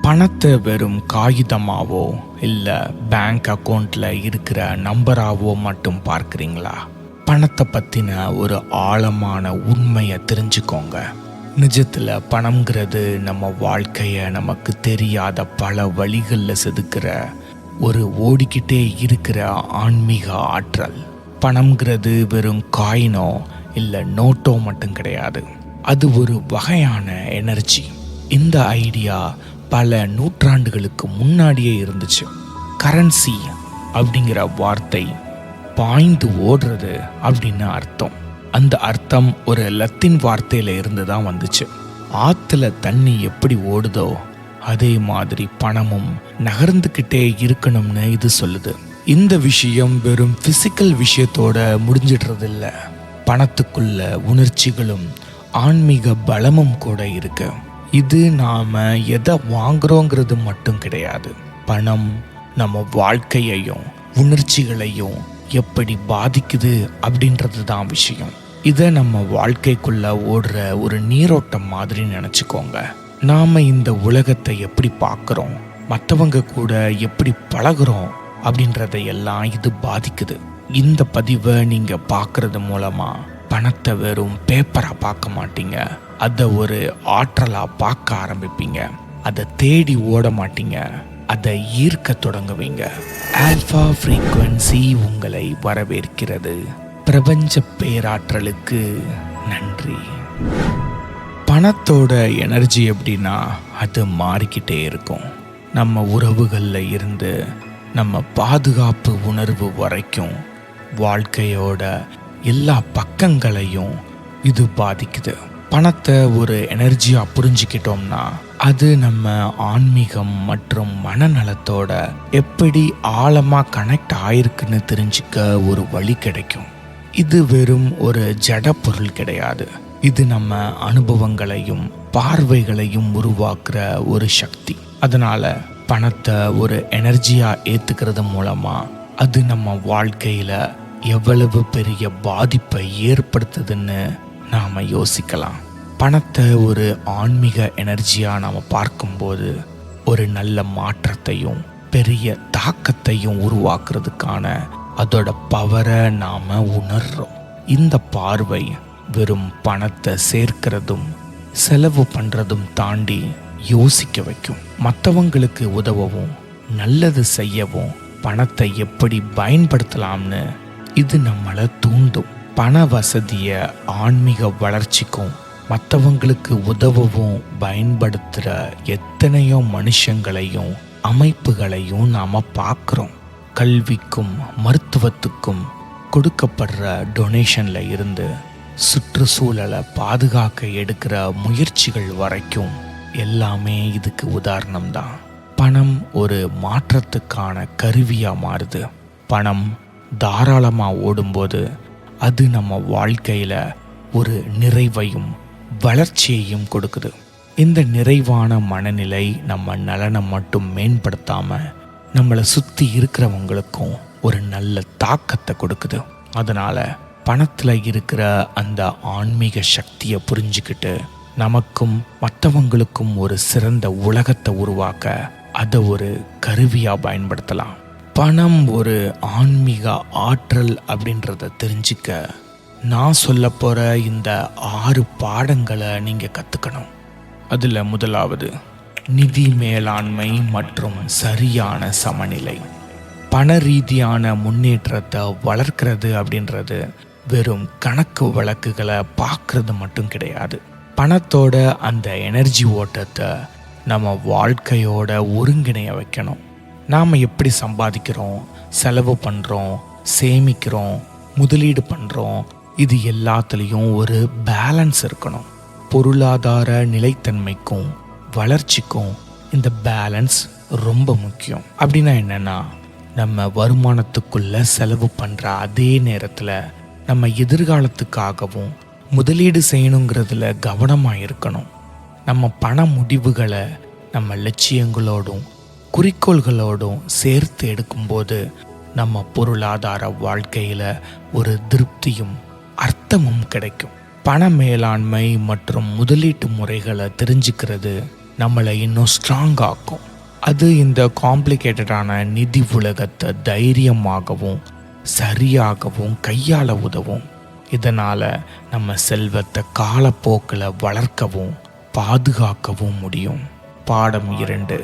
பணத்தை வெறும் காகிதமாவோ இல்லை பேங்க் அக்கௌண்ட்டில் இருக்கிற நம்பராவோ மட்டும் பார்க்குறீங்களா? பணத்தை பற்றின ஒரு ஆழமான உண்மையை தெரிஞ்சுக்கோங்க. நிஜத்தில் பணம்ங்கிறது நம்ம வாழ்க்கையை நமக்கு தெரியாத பல வழிகளில் செதுக்கிற ஒரு ஓடிக்கிட்டே இருக்கிற ஆன்மீக ஆற்றல். பணம்ங்கிறது வெறும் காயினோ இல்லை நோட்டோ மட்டும் கிடையாது. அது ஒரு வகையான எனர்ஜி. இந்த ஐடியா பல நூற்றாண்டுகளுக்கு முன்னாடியே இருந்துச்சு. கரன்சி அப்படிங்கிற வார்த்தை பாய்ந்து ஓடுறது அப்படின்னு அர்த்தம். அந்த அர்த்தம் ஒரு லத்தீன் வார்த்தையில இருந்து தான் வந்துச்சு. ஆத்துல தண்ணி எப்படி ஓடுதோ அதே மாதிரி பணமும் நகர்ந்துக்கிட்டே இருக்கணும்னு இது சொல்லுது. இந்த விஷயம் வெறும் பிசிக்கல் விஷயத்தோட முடிஞ்சிடுறது இல்லை. பணத்துக்குள்ள உணர்ச்சிகளும் ஆன்மீக பலமும் கூட இருக்கு. இது நாம எதை வாங்குறோங்கிறது மட்டும் கிடையாது. பணம் நம்ம வாழ்க்கையையும் உணர்ச்சிகளையும் எப்படி பாதிக்குது அப்படின்றது தான் விஷயம். இதை நம்ம வாழ்க்கைக்குள்ள ஓடுற ஒரு நீரோட்டம் மாதிரி நினைச்சுக்கோங்க. நாம இந்த உலகத்தை எப்படி பார்க்குறோம், மற்றவங்க கூட எப்படி பழகுறோம் அப்படின்றதையெல்லாம் இது பாதிக்குது. இந்த பதிவை நீங்க பார்க்கறது மூலமா பணத்தை வெறும் பேப்பரா பார்க்க மாட்டீங்க, அதை ஒரு ஆற்றலா பார்க்க ஆரம்பிப்பீங்க. அதை தேடி ஓட மாட்டீங்க, அதை ஈர்க்க தொடங்குவீங்க. ஆல்பா ஃப்ரீக்வன்சி உங்களை வரவேற்கிறது. பிரபஞ்ச பேராற்றலுக்கு நன்றி. பணத்தோட எனர்ஜி எப்படின்னா அது மாறிக்கிட்டே இருக்கும். நம்ம உறவுகளில் இருந்து நம்ம பாதுகாப்பு உணர்வு வரைக்கும் வாழ்க்கையோட எல்லா பக்கங்களையும் இது பாதிக்குது. பணத்தை ஒரு எனர்ஜியாக புரிஞ்சுக்கிட்டோம்னா அது நம்ம ஆன்மீகம் மற்றும் மனநலத்தோட எப்படி ஆழமாக கனெக்ட் ஆயிருக்குன்னு தெரிஞ்சுக்க ஒரு வழி கிடைக்கும். இது வெறும் ஒரு ஜட பொருள் கிடையாது. இது நம்ம அனுபவங்களையும் பார்வைகளையும் உருவாக்குற ஒரு சக்தி. அதனால பணத்தை ஒரு எனர்ஜியாக ஏற்றுக்கிறது மூலமா அது நம்ம வாழ்க்கையில எவ்வளவு பெரிய பாதிப்பை ஏற்படுத்துதுன்னு நாம யோசிக்கலாம். பணத்தை ஒரு ஆன்மீக எனர்ஜியா நாம பார்க்கும்போது ஒரு நல்ல மாற்றத்தையும் பெரிய தாக்கத்தையும் உருவாக்குறதுக்கான அதோட பவரை நாம உணர்றோம். இந்த பார்வை வெறும் பணத்தை சேர்க்கிறதும் செலவு பண்றதும் தாண்டி யோசிக்க வைக்கும். மற்றவங்களுக்கு உதவவும் நல்லது செய்யவும் பணத்தை எப்படி பயன்படுத்தலாம்னு இது நம்மளை தூண்டும். பண வசதிய ஆன்மீக வளர்ச்சிக்கும் மற்றவங்களுக்கு உதவவும் பயன்படுத்துகிற எத்தனையோ மனுஷங்களையும் அமைப்புகளையும் நாம் பார்க்குறோம். கல்விக்கும் மருத்துவத்துக்கும் கொடுக்கப்படுற டொனேஷன்ல இருந்து சுற்றுச்சூழலை பாதுகாக்க எடுக்கிற முயற்சிகள் வரைக்கும் எல்லாமே இதுக்கு உதாரணம் தான். பணம் ஒரு மாற்றத்துக்கான கருவியாக மாறுது. பணம் தாராளமாக ஓடும்போது அது நம்ம வாழ்க்கையில் ஒரு நிறைவையும் வளர்ச்சியையும் கொடுக்குது. இந்த நிறைவான மனநிலை நம்ம நலனை மட்டும் மேம்படுத்தாமல் நம்மளை சுற்றி இருக்கிறவங்களுக்கும் ஒரு நல்ல தாக்கத்தை கொடுக்குது. அதனால் பணத்தில் இருக்கிற அந்த ஆன்மீக சக்தியை புரிஞ்சுக்கிட்டு நமக்கும் மற்றவங்களுக்கும் ஒரு சிறந்த உலகத்தை உருவாக்க அதை ஒரு கருவியாக பயன்படுத்தலாம். பணம் ஒரு ஆன்மீக ஆற்றல் அப்படின்றத தெரிஞ்சுக்க நான் சொல்ல போகிற இந்த 6 பாடங்களை நீங்கள் கற்றுக்கணும். அதில் முதலாவது நிதி மேலாண்மை மற்றும் சரியான சமநிலை. பண ரீதியான முன்னேற்றத்தை வளர்க்கிறது அப்படின்றது வெறும் கணக்கு வழக்குகளை பார்க்கறது மட்டும் கிடையாது. பணத்தோட அந்த எனர்ஜி ஓட்டத்தை நம்ம வாழ்க்கையோட ஒருங்கிணைய வைக்கணும். நாம் எப்படி சம்பாதிக்கிறோம், செலவு பண்ணுறோம், சேமிக்கிறோம், முதலீடு பண்ணுறோம், இது எல்லாத்துலேயும் ஒரு பேலன்ஸ் இருக்கணும். பொருளாதார நிலைத்தன்மைக்கும் வளர்ச்சிக்கும் இந்த பேலன்ஸ் ரொம்ப முக்கியம். அப்படின்னா என்னென்னா, நம்ம வருமானத்துக்குள்ள செலவு பண்ணுற அதே நேரத்தில் நம்ம எதிர்காலத்துக்காகவும் முதலீடு செய்யணுங்கிறதுல கவனமாக இருக்கணும். நம்ம பண முடிவுகளை நம்ம லட்சியங்களோடும் குறிக்கோள்களோடும் சேர்த்து எடுக்கும்போது நம்ம பொருளாதார வாழ்க்கையில் ஒரு திருப்தியும் அர்த்தமும் கிடைக்கும். பண மேலாண்மை மற்றும் முதலீட்டு முறைகளை தெரிஞ்சுக்கிறது நம்மளை இன்னும் ஸ்ட்ராங் ஆக்கும். அது இந்த காம்ப்ளிகேட்டடான நிதி உலகத்தை தைரியமாகவும் சரியாகவும் கையாள உதவும். இதனால் நம்ம செல்வத்தை காலப்போக்கில் வளர்க்கவும் பாதுகாக்கவும் முடியும். பாடம் 2,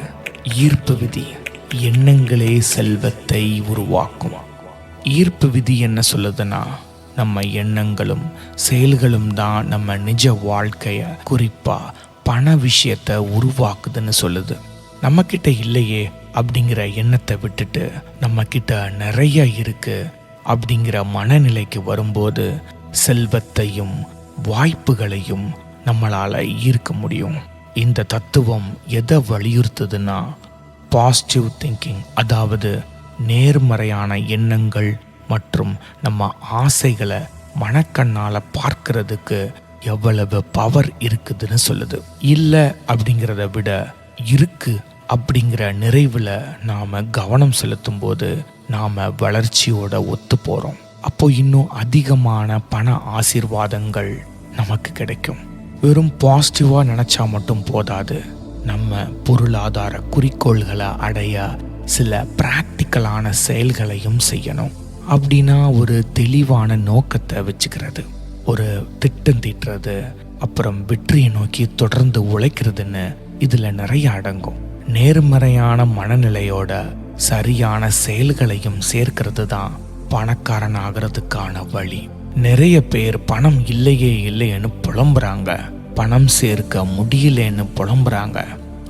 ஈர்ப்பு விதி. எண்ணங்களே செல்வத்தை உருவாக்கும். ஈர்ப்பு விதி என்ன சொல்லுதுன்னா, நம்ம எண்ணங்களும் செயல்களும் தான் நம்ம நிஜ வாழ்க்கையை, குறிப்பாக பண விஷயத்தை உருவாக்குதுன்னு சொல்லுது. நம்மக்கிட்ட இல்லையே அப்படிங்கிற எண்ணத்தை விட்டுட்டு நம்மக்கிட்ட நிறைய இருக்கு அப்படிங்கிற மனநிலைக்கு வரும்போது செல்வத்தையும் வாய்ப்புகளையும் நம்மளால் ஈர்க்க முடியும். இந்த தத்துவம் எதை வலியுறுத்துதுன்னா, பாசிட்டிவ் திங்கிங், அதாவது நேர்மறையான எண்ணங்கள் மற்றும் நம்ம ஆசைகளை மனக்கண்ணால் பார்க்கறதுக்கு எவ்வளவு பவர் இருக்குதுன்னு சொல்லுது. இல்லை அப்படிங்கிறத விட இருக்கு அப்படிங்கிற நிறைவில் நாம் கவனம் செலுத்தும் போது நாம் வளர்ச்சியோட ஒத்து போகிறோம். அப்போ இன்னும் அதிகமான பண ஆசீர்வாதங்கள் நமக்கு கிடைக்கும். வெறும் பாசிட்டிவாக நினச்சா மட்டும் போதாது. நம்ம பொருளாதார குறிக்கோள்களை அடைய சில பிராக்டிக்கலான செயல்களையும் செய்யணும். அப்படின்னா ஒரு தெளிவான நோக்கத்தை வச்சுக்கிறது, ஒரு திட்டம் தீட்டுறது, அப்புறம் வெற்றியை நோக்கி தொடர்ந்து உழைக்கிறதுன்னு இதில் நிறைய அடங்கும். நேர்மறையான மனநிலையோட சரியான செயல்களையும் சேர்க்கிறது தான் பணக்காரன் ஆகிறதுக்கான வழி. நிறைய பேர் பணம் இல்லைன்னு புலம்புறாங்க, பணம் சேர்க்க முடியலன்னு புலம்புறாங்க.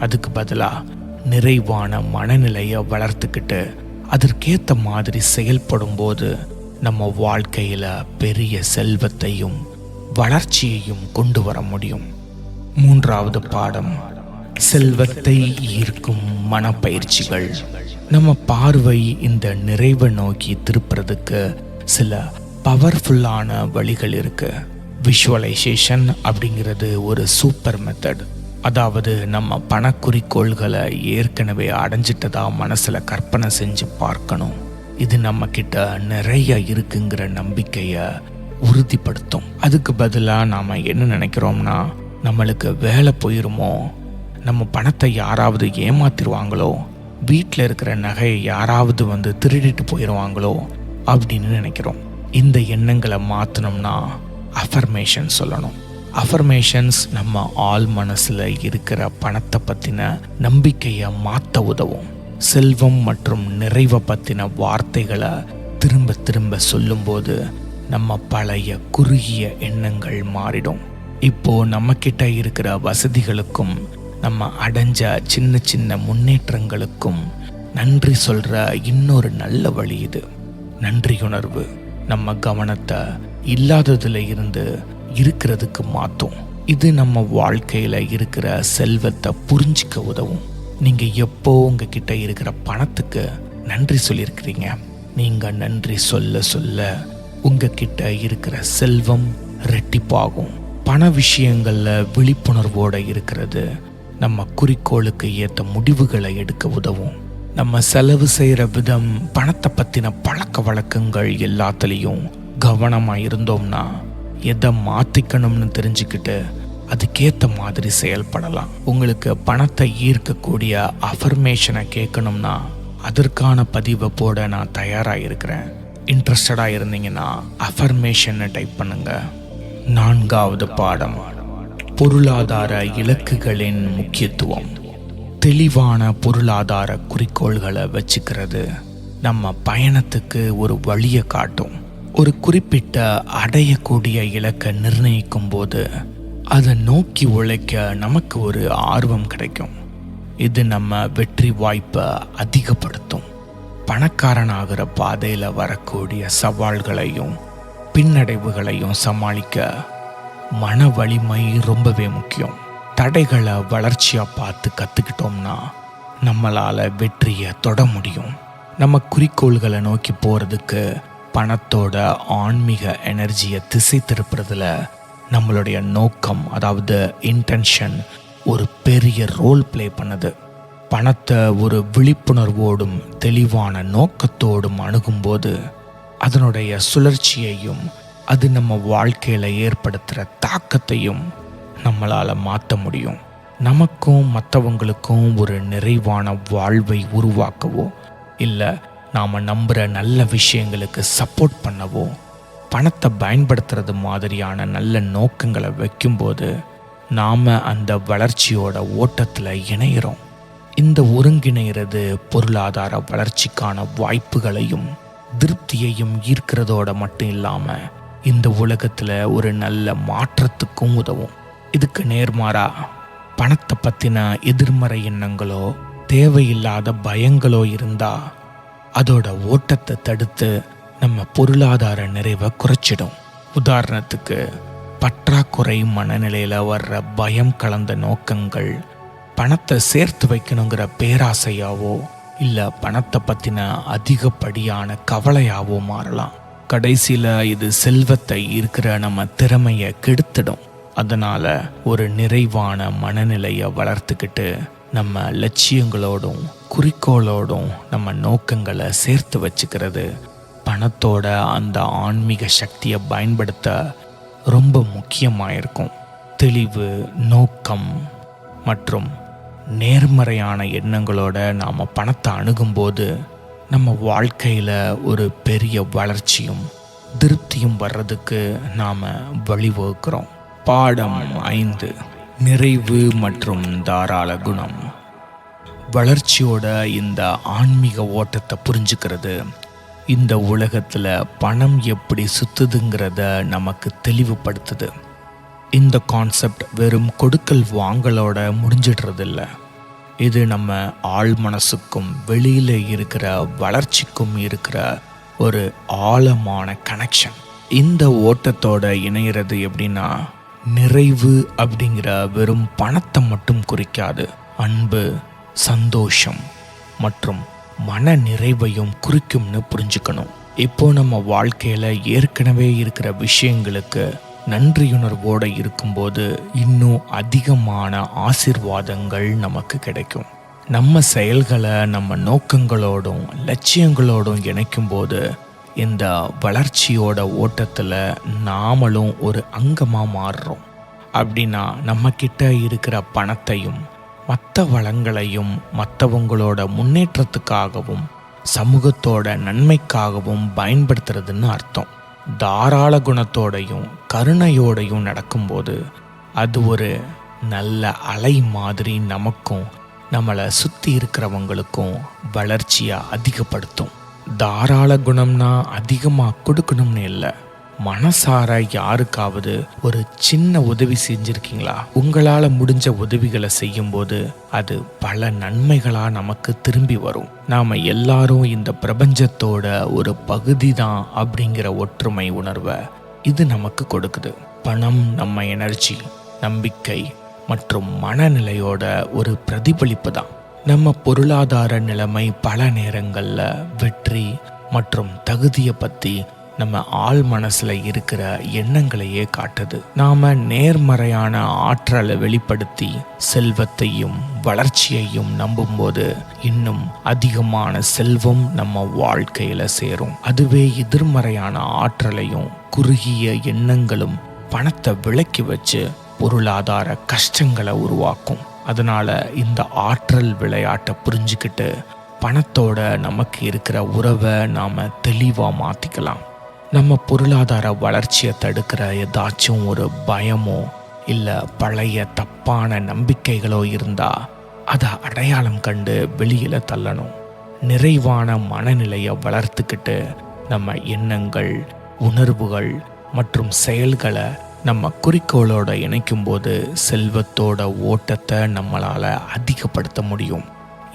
அதுக்கு பதிலாக நிறைவான மனநிலையை வளர்த்துக்கிட்டு அதற்கேற்ற மாதிரி செயல்படும் போது நம்ம வாழ்க்கையில் பெரிய செல்வத்தையும் வளர்ச்சியையும் கொண்டு வர முடியும். 3வது பாடம், செல்வத்தை ஈர்க்கும் மனப்பயிற்சிகள். நம்ம பார்வை இந்த நிறைவை நோக்கி திருப்புறதுக்கு சில பவர்ஃபுல்லான வழிகள் இருக்கு. விஷுவலைசேஷன் அப்படிங்கிறது ஒரு சூப்பர் மெத்தட். அதாவது நம்ம பணக்குறிக்கோள்களை ஏற்கனவே அடைஞ்சிட்டதா மனசில் கற்பனை செஞ்சு பார்க்கணும். இது நம்ம கிட்ட நிறைய இருக்குங்கிற நம்பிக்கையை உறுதிப்படுத்தும். அதுக்கு பதிலாக நாம் என்ன நினைக்கிறோம்னா, நம்மளுக்கு வேலை போயிருமோ, நம்ம பணத்தை யாராவது ஏமாத்திடுவாங்களோ, வீட்டில் இருக்கிற நகையை யாராவது வந்து திருடிட்டு போயிடுவாங்களோ அப்படின்னு நினைக்கிறோம். இந்த எண்ணங்களை மாற்றணும்னா அஃபர்மேஷன் சொல்லணும். அஃபர்மேஷன்ஸ் நம்ம ஆள் மனசில் இருக்கிற பணத்தை பற்றின நம்பிக்கையை மாற்ற உதவும். செல்வம் மற்றும் நிறைவை பற்றின வார்த்தைகளை திரும்ப திரும்ப சொல்லும்போது நம்ம பழைய குறுகிய எண்ணங்கள் மாறிடும். இப்போ நம்ம கிட்ட இருக்கிற வசதிகளுக்கும் நம்ம அடைஞ்ச சின்ன சின்ன முன்னேற்றங்களுக்கும் நன்றி சொல்ற இன்னொரு நல்ல வழி இது. நன்றியுணர்வு நம்ம கவனத்தை இல்லாததுல இருந்து இருக்கிறதுக்கு மாற்றும். இது நம்ம வாழ்க்கையில இருக்கிற செல்வத்தை புரிஞ்சிக்க உதவும். நீங்க எப்போ உங்ககிட்ட இருக்கிற பணத்துக்கு நன்றி சொல்லியிருக்கிறீங்க, நீங்க நன்றி சொல்ல சொல்ல உங்ககிட்ட இருக்கிற செல்வம் ரெட்டிப்பாகும். பண விஷயங்கள்ல விழிப்புணர்வோட இருக்கிறது நம்ம குறிக்கோளுக்கு ஏற்ற முடிவுகளை எடுக்க உதவும். நம்ம செலவு செய்கிற விதம், பணத்தை பற்றின பழக்க வழக்கங்கள் எல்லாத்துலேயும் கவனமாக இருந்தோம்னா எதை மாற்றிக்கணும்னு தெரிஞ்சுக்கிட்டு அதுக்கேற்ற மாதிரி செயல்படலாம். உங்களுக்கு பணத்தை ஈர்க்கக்கூடிய அஃபர்மேஷனை கேட்கணும்னா அதற்கான பதிவை போட நான் தயாராக இருக்கிறேன். இன்ட்ரெஸ்டடாக இருந்தீங்கன்னா அஃபர்மேஷனை டைப் பண்ணுங்க. 4வது பாடம், பொருளாதார இலக்குகளின் முக்கியத்துவம். தெளிவான பொருளாதார குறிக்கோள்களை வச்சுக்கிறது நம்ம பயணத்துக்கு ஒரு வழியை காட்டும். ஒரு குறிப்பிட்ட அடையக்கூடிய இலக்கை நிர்ணயிக்கும் போது அதை நோக்கி உழைக்க நமக்கு ஒரு ஆர்வம் கிடைக்கும். இது நம்ம வெற்றி வாய்ப்பை அதிகப்படுத்தும். பணக்காரனாகிற பாதையில் வரக்கூடிய சவால்களையும் பின்னடைவுகளையும் சமாளிக்க மன வலிமை ரொம்பவே முக்கியம். தடைகளை வளர்ச்சியாக பார்த்து கற்றுக்கிட்டோம்னா நம்மளால் வெற்றியை தொட முடியும். நம்ம குறிக்கோள்களை நோக்கி போகிறதுக்கு பணத்தோட ஆன்மீக எனர்ஜியை திசை திருப்புறதுல நம்மளுடைய நோக்கம், அதாவது இன்டென்ஷன், ஒரு பெரிய ரோல் ப்ளே பண்ணுது. பணத்தை ஒரு விழிப்புணர்வோடும் தெளிவான நோக்கத்தோடும் அணுகும்போது அதனுடைய சுழற்சியையும் அது நம்ம வாழ்க்கையில் ஏற்படுத்துகிற தாக்கத்தையும் நம்மளால் மாற்ற முடியும். நமக்கும் மற்றவங்களுக்கும் ஒரு நிறைவான வாழ்வை உருவாக்கவோ இல்லை நாம் நம்புகிற நல்ல விஷயங்களுக்கு சப்போர்ட் பண்ணவோ பணத்தை பயன்படுத்துறது மாதிரியான நல்ல நோக்கங்களை வைக்கும்போது நாம் அந்த வளர்ச்சியோட ஓட்டத்தில் இணையிறோம். இந்த ஒருங்கிணைகிறது பொருளாதார வளர்ச்சிக்கான வாய்ப்புகளையும் திருப்தியையும் ஈர்க்கிறதோட மட்டும் இல்லாமல் இந்த உலகத்தில் ஒரு நல்ல மாற்றத்துக்கும் உதவும். இதுக்கு நேர்மாறா பணத்தை பற்றின எதிர்மறை எண்ணங்களோ தேவையில்லாத பயங்களோ இருந்தால் அதோட ஓட்டத்தை தடுத்து நம்ம பொருளாதார நிறைவை குறைச்சிடும். உதாரணத்துக்கு பற்றாக்குறை மனநிலையில் வர்ற பயம் கலந்த நோக்கங்கள் பணத்தை சேர்த்து வைக்கணுங்கிற பேராசையாவோ இல்லை பணத்தை பற்றின அதிகப்படியான கவலையாவோ மாறலாம். கடைசியில் இது செல்வத்தை இருக்கிற நம்ம திறமையை கெடுத்துடும். அதனால் ஒரு நிறைவான மனநிலையை வளர்த்துக்கிட்டு நம்ம லட்சியங்களோடும் குறிக்கோளோடும் நம்ம நோக்கங்களை சேர்த்து வச்சுக்கிறது பணத்தோட அந்த ஆன்மீக சக்தியை பயன்படுத்த ரொம்ப முக்கியமாக இருக்கும். தெளிவு, நோக்கம் மற்றும் நேர்மறையான எண்ணங்களோட நாம் பணத்தை அணுகும்போது நம்ம வாழ்க்கையில் ஒரு பெரிய வளர்ச்சியும் திருப்தியும் வர்றதுக்கு நாம் வழிவகுக்கிறோம். பாடம் 5: நிறைவு மற்றும் தாராள குணம். வளர்ச்சியோட இந்த ஆன்மீக ஓட்டத்தை புரிஞ்சுக்கிறது இந்த உலகத்தில் பணம் எப்படி சுத்துதுங்கிறத நமக்கு தெளிவுபடுத்துது. இந்த கான்செப்ட் வெறும் கொடுக்கல் வாங்கலோட முடிஞ்சிடுறதில்ல. இது நம்ம ஆழ் மனசுக்கும் வெளியில் இருக்கிற வளர்ச்சிக்கும் இருக்கிற ஒரு ஆழமான கனெக்ஷன். இந்த ஓட்டத்தோட இணையிறது எப்படின்னா, நிறைவு அப்படிங்கிற வெறும் பணத்தை மட்டும் குறிக்காது, அன்பு, சந்தோஷம் மற்றும் மன நிறைவையும் குறிக்கும்னு புரிஞ்சுக்கணும். இப்போ நம்ம வாழ்க்கையில் ஏற்கனவே இருக்கிற விஷயங்களுக்கு நன்றியுணர்வோடு இருக்கும்போது இன்னும் அதிகமான ஆசீர்வாதங்கள் நமக்கு கிடைக்கும். நம்ம செயல்களை நம்ம நோக்கங்களோடும் லட்சியங்களோடும் இணைக்கும்போது இந்த வளர்ச்சியோட ஓட்டத்தில் நாமளும் ஒரு அங்கமாக மாறுறோம். அப்படின்னா நம்மக்கிட்ட இருக்கிற பணத்தையும் மற்ற வளங்களையும் மற்றவங்களோட முன்னேற்றத்துக்காகவும் சமூகத்தோட நன்மைக்காகவும் பயன்படுத்துறதுன்னு அர்த்தம். தாராள குணத்தோடையும் கருணையோடையும் நடக்கும்போது அது ஒரு நல்ல அலை மாதிரி நமக்கும் நம்மளை சுற்றி இருக்கிறவங்களுக்கும் வளர்ச்சியை அதிகப்படுத்தும். தாராள குணம்னா அதிகமாக கொடுக்கணும்னு இல்லை, மனசார யாருக்காவது ஒரு சின்ன உதவி செஞ்சுருக்கீங்களா? உங்களால் முடிஞ்ச உதவிகளை செய்யும்போது அது பல நன்மைகளாக நமக்கு திரும்பி வரும். நாம் எல்லாரும் இந்த பிரபஞ்சத்தோட ஒரு பகுதி தான் அப்படிங்கிற ஒற்றுமை உணர்வை இது நமக்கு கொடுக்குது. பணம் நம்ம எனர்ஜி, நம்பிக்கை மற்றும் மனநிலையோட ஒரு பிரதிபலிப்பு தான். நம்ம பொருளாதார நிலைமை பல நேரங்களில் வெற்றி மற்றும் தகுதியை பற்றி நம்ம ஆள் மனசில் இருக்கிற எண்ணங்களையே காட்டுது. நாம் நேர்மறையான ஆற்றலை வெளிப்படுத்தி செல்வத்தையும் வளர்ச்சியையும் நம்பும்போது இன்னும் அதிகமான செல்வம் நம்ம வாழ்க்கையில் சேரும். அதுவே எதிர்மறையான ஆற்றலையும் குறுகிய எண்ணங்களும் பணத்தை விலக்கி வச்சு பொருளாதார கஷ்டங்களை உருவாக்கும். அதனால் இந்த ஆற்றல் விளையாட்டை புரிஞ்சுக்கிட்டு பணத்தோட நமக்கு இருக்கிற உறவை நாம் தெளிவாக மாற்றிக்கலாம். நம்ம பொருளாதார வளர்ச்சியை தடுக்கிற ஏதாச்சும் ஒரு பயமோ இல்லை பழைய தப்பான நம்பிக்கைகளோ இருந்தால் அதை அடையாளம் கண்டு வெளியில் தள்ளணும். நிறைவான மனநிலையை வளர்த்துக்கிட்டு நம்ம எண்ணங்கள், உணர்வுகள் மற்றும் செயல்களை நம்ம குறிக்கோளோட இணைக்கும்போது செல்வத்தோட ஓட்டத்தை நம்மளால் அதிகப்படுத்த முடியும்.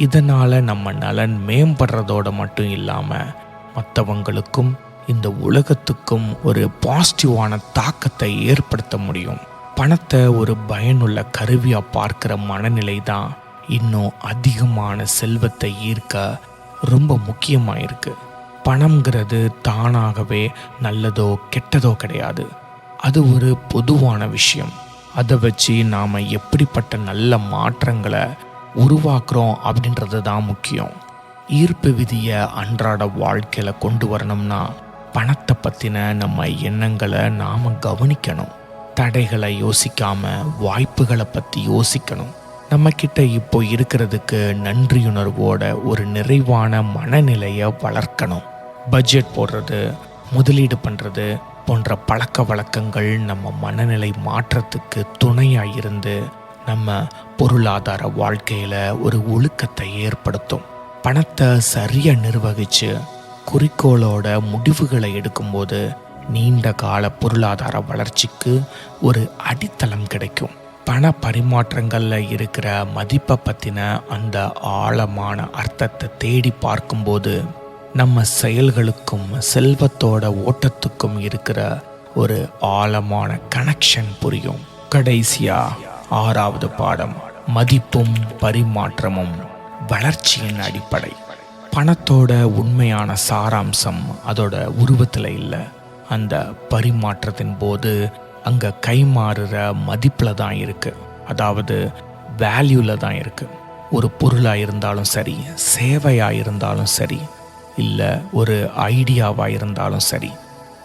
இதனால் நம்ம நலன் மேம்படுறதோடு மட்டும் இல்லாமல் மற்றவங்களுக்கும் இந்த உலகத்துக்கும் ஒரு பாசிட்டிவான தாக்கத்தை ஏற்படுத்த முடியும். பணத்தை ஒரு பயனுள்ள கருவியாக பார்க்குற மனநிலை தான் இன்னும் அதிகமான செல்வத்தை ஈர்க்க ரொம்ப முக்கியமாக இருக்குது. பணம்ங்கிறது தானாகவே நல்லதோ கெட்டதோ கிடையாது, அது ஒரு பொதுவான விஷயம். அதை வச்சு நாம் எப்படிப்பட்ட நல்ல மாற்றங்களை உருவாக்குறோம் அப்படின்றது தான் முக்கியம். ஈர்ப்பு விதியை அன்றாட வாழ்க்கையில் கொண்டு வரணும்னா பணத்தை பற்றின நம்ம எண்ணங்களை நாம் கவனிக்கணும். தடைகளை யோசிக்காமல் வாய்ப்புகளை பற்றி யோசிக்கணும். நம்மக்கிட்ட இப்போ இருக்கிறதுக்கு நன்றியுணர்வோட ஒரு நிறைவான மனநிலையை வளர்க்கணும். பட்ஜெட் போடுறது, முதலீடு பண்ணுறது போன்ற பழக்க வழக்கங்கள் நம்ம மனநிலை மாற்றத்துக்கு துணையாக இருந்து நம்ம பொருளாதார வாழ்க்கையில் ஒரு ஒழுக்கத்தை ஏற்படுத்தும். பணத்தை சரியாக நிர்வகித்து குறிக்கோளோட முடிவுகளை எடுக்கும்போது நீண்ட கால பொருளாதார வளர்ச்சிக்கு ஒரு அடித்தளம் கிடைக்கும். பண பரிமாற்றங்களில் இருக்கிற மதிப்பை பற்றின அந்த ஆழமான அர்த்தத்தை தேடி பார்க்கும்போது நம்ம செயல்களுக்கும் செல்வத்தோட ஓட்டத்துக்கும் இருக்கிற ஒரு ஆழமான கனெக்ஷன் புரியும். கடைசியா 6வது பாடம், மதிப்பும் பரிமாற்றமும் வளர்ச்சியின் அடிப்படை. பணத்தோட உண்மையான சாராம்சம் அதோட உருவத்தில் இல்லை, அந்த பரிமாற்றத்தின் போது அங்கே கைமாறுற மதிப்பில் தான் இருக்குது. அதாவது வேல்யூவில் தான் இருக்குது. ஒரு பொருளாக இருந்தாலும் சரி, சேவையாக இருந்தாலும் சரி, இல்லை ஒரு ஐடியாவாக இருந்தாலும் சரி,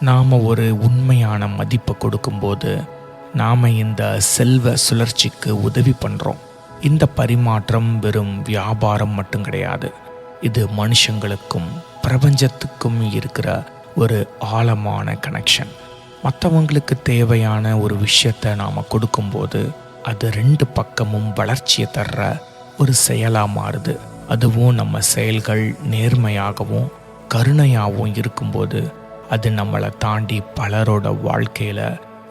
நாம் ஒரு உண்மையான மதிப்பை கொடுக்கும்போது நாம் இந்த செல்வ சுழற்சிக்கு உதவி பண்ணுறோம். இந்த பரிமாற்றம் வெறும் வியாபாரம் மட்டும் கிடையாது. இது மனுஷங்களுக்கும் பிரபஞ்சத்துக்கும் இருக்கிற ஒரு ஆழமான கனெக்ஷன். மற்றவங்களுக்கு தேவையான ஒரு விஷயத்தை நாம் கொடுக்கும்போது அது 2 பக்கமும் வளர்ச்சியை தர்ற ஒரு செயலாக மாறுது. அதுவும் நம்ம செயல்கள் நேர்மையாகவும் கருணையாகவும் இருக்கும்போது அது நம்மளை தாண்டி பலரோட வாழ்க்கையில்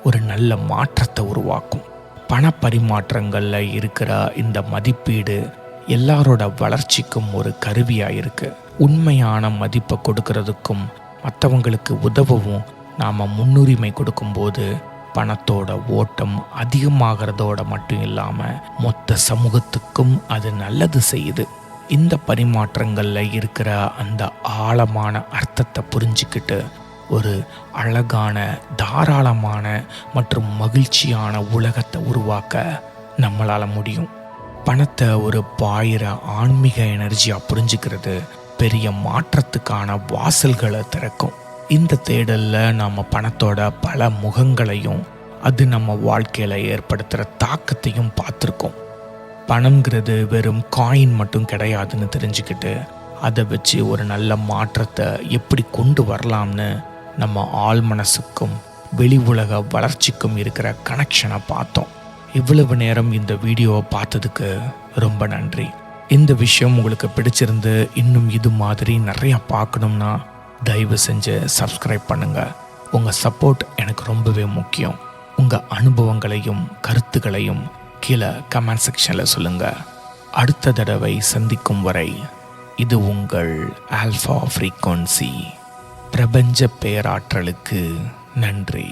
ஒரு நல்ல மாற்றத்தை உருவாக்கும். பண பரிமாற்றங்களில் இருக்கிற இந்த மதிப்பீடு எல்லாரோட வளர்ச்சிக்கும் ஒரு கருவியாக இருக்குது. உண்மையான மதிப்பை கொடுக்கறதுக்கும் மற்றவங்களுக்கு உதவவும் நாம் முன்னுரிமை கொடுக்கும்போது பணத்தோட ஓட்டம் அதிகமாகிறதோட மட்டும் இல்லாமல் மொத்த சமூகத்துக்கும் அது நல்லது செய்யுது. இந்த பரிமாற்றங்களில் இருக்கிற அந்த ஆழமான அர்த்தத்தை புரிஞ்சுக்கிட்டு ஒரு அழகான, தாராளமான மற்றும் மகிழ்ச்சியான உலகத்தை உருவாக்க நம்மளால் முடியும். பணத்தை ஒரு பாயிர ஆன்மீக எனர்ஜியாக புரிஞ்சுக்கிறது பெரிய மாற்றத்துக்கான வாசல்களை திறக்கும். இந்த தேடலில் நாம் பணத்தோட பல முகங்களையும் அது நம்ம வாழ்க்கையில் ஏற்படுத்துகிற தாக்கத்தையும் பார்த்துருக்கோம். பணம்ங்கிறது வெறும் காயின் மட்டும் கிடையாதுன்னு தெரிஞ்சுக்கிட்டு அதை வச்சு ஒரு நல்ல மாற்றத்தை எப்படி கொண்டு வரலாம்னு நம்ம ஆள் மனசுக்கும் வெளி உலக வளர்ச்சிக்கும் இருக்கிற கனெக்ஷனை பார்த்தோம். இவ்வளவு நேரம் இந்த வீடியோவை பார்த்ததுக்கு ரொம்ப நன்றி. இந்த விஷயம் உங்களுக்கு பிடிச்சிருந்து இன்னும் இது மாதிரி நிறையா பார்க்கணும்னா தயவு செஞ்சு சப்ஸ்கிரைப் பண்ணுங்கள். உங்கள் சப்போர்ட் எனக்கு ரொம்பவே முக்கியம். உங்கள் அனுபவங்களையும் கருத்துக்களையும் கீழே கமெண்ட் செக்ஷனில் சொல்லுங்கள். அடுத்த தடவை சந்திக்கும் வரை இது உங்கள் ஆல்ஃபா ஃப்ரீக்வன்சி. பிரபஞ்ச பேராற்றலுக்கு நன்றி.